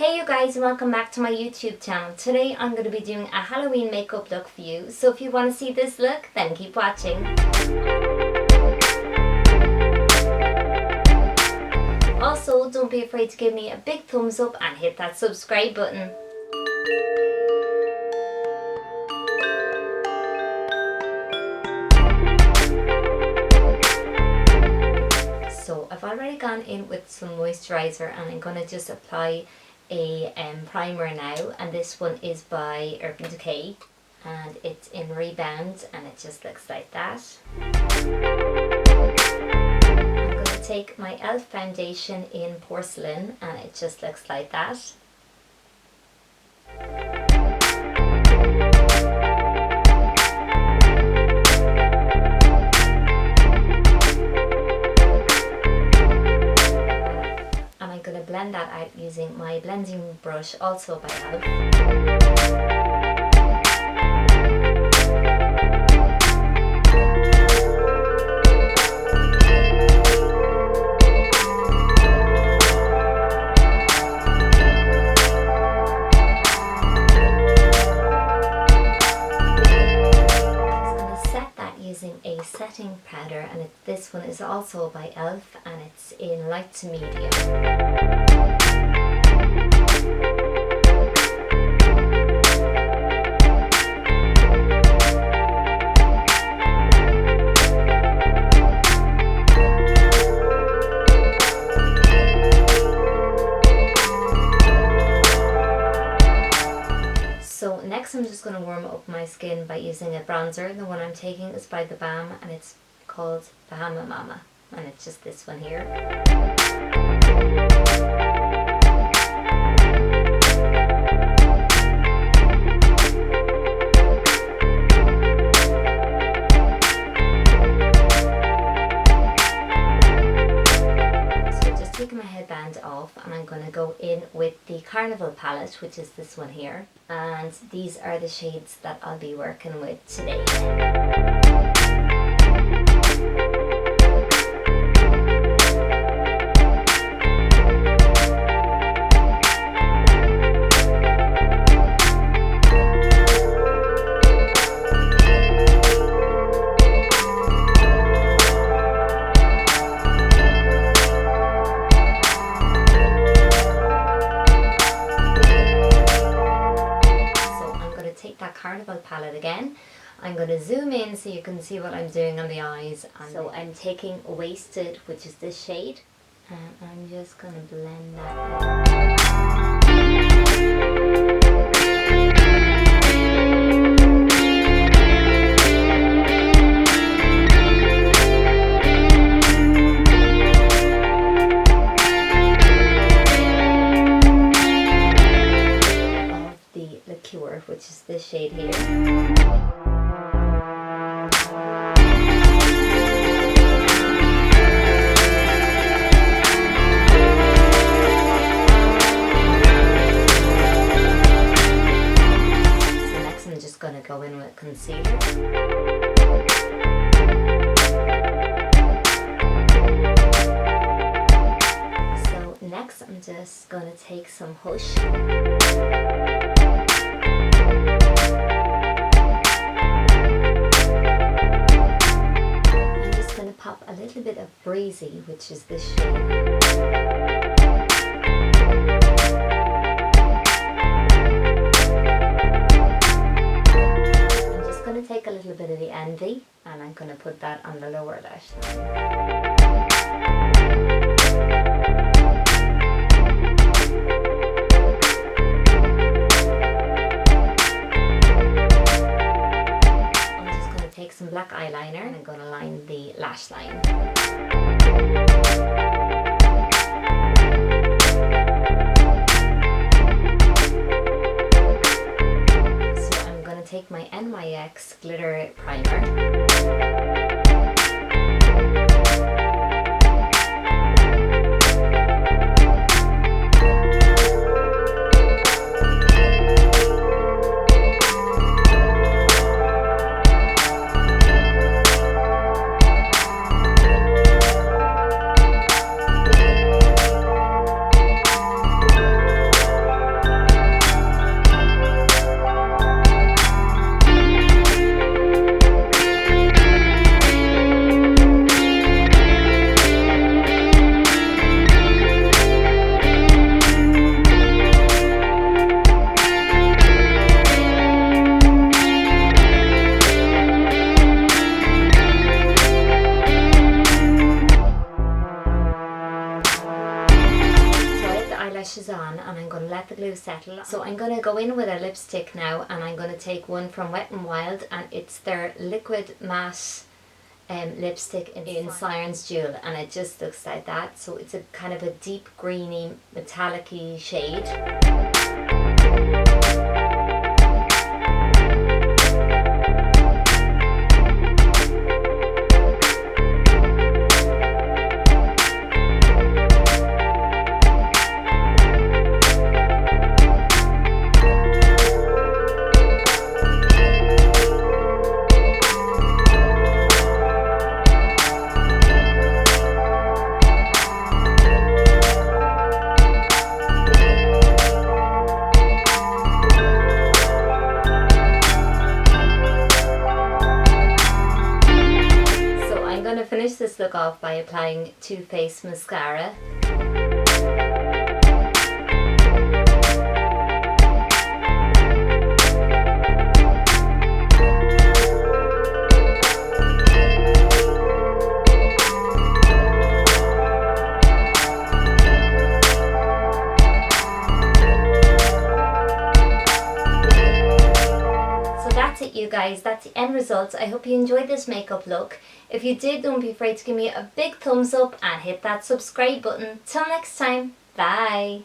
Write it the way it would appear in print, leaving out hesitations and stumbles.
Hey you guys, and welcome back to my YouTube channel. Today I'm going to be doing a Halloween makeup look for you. So if you want to see this look, then keep watching. Also, don't be afraid to give me a big thumbs up and hit that subscribe button. So I've already gone in with some moisturizer and I'm going to just apply a primer now, and this one is by Decay and it's in Rebound and it just looks like that. I'm going to take my Elf foundation in Porcelain and it just looks like that. Blend that out using my blending brush, also by Aoife. Using a setting powder, and this one is also by Elf and it's in light to medium. So next I'm just going to warm up my skin by using a bronzer. The one I'm taking is by The Balm and it's called Bahama Mama, and it's just this one here. Taking my headband off, and I'm going to go in with the Carnival palette, which is this one here, and these are the shades that I'll be working with today. Carnival palette again. I'm going to zoom in so you can see what I'm doing on the eyes. And so I'm taking Wasted, which is this shade, and I'm just going to blend that which is this shade here. So next I'm just going to go in with concealer. So next I'm just going to take some Hush. Pop a little bit of Breezy, which is this shade. I'm just going to take a little bit of the Envy and I'm going to put that on the lower lash line. Some black eyeliner and I'm going to line the lash line. So I'm going to take my NYX glitter primer. brushes on and I'm going to let the glue settle. So I'm going to go in with a lipstick now, and I'm going to take one from Wet n Wild, and it's their liquid matte lipstick in Siren's Jewel, and it just looks like that. So it's a kind of a deep greeny metallic-y shade. Finish this look off by applying Too Faced mascara. You guys, that's the end result. I hope you enjoyed this makeup look. If you did, don't be afraid to give me a big thumbs up and hit that subscribe button. Till next time, bye.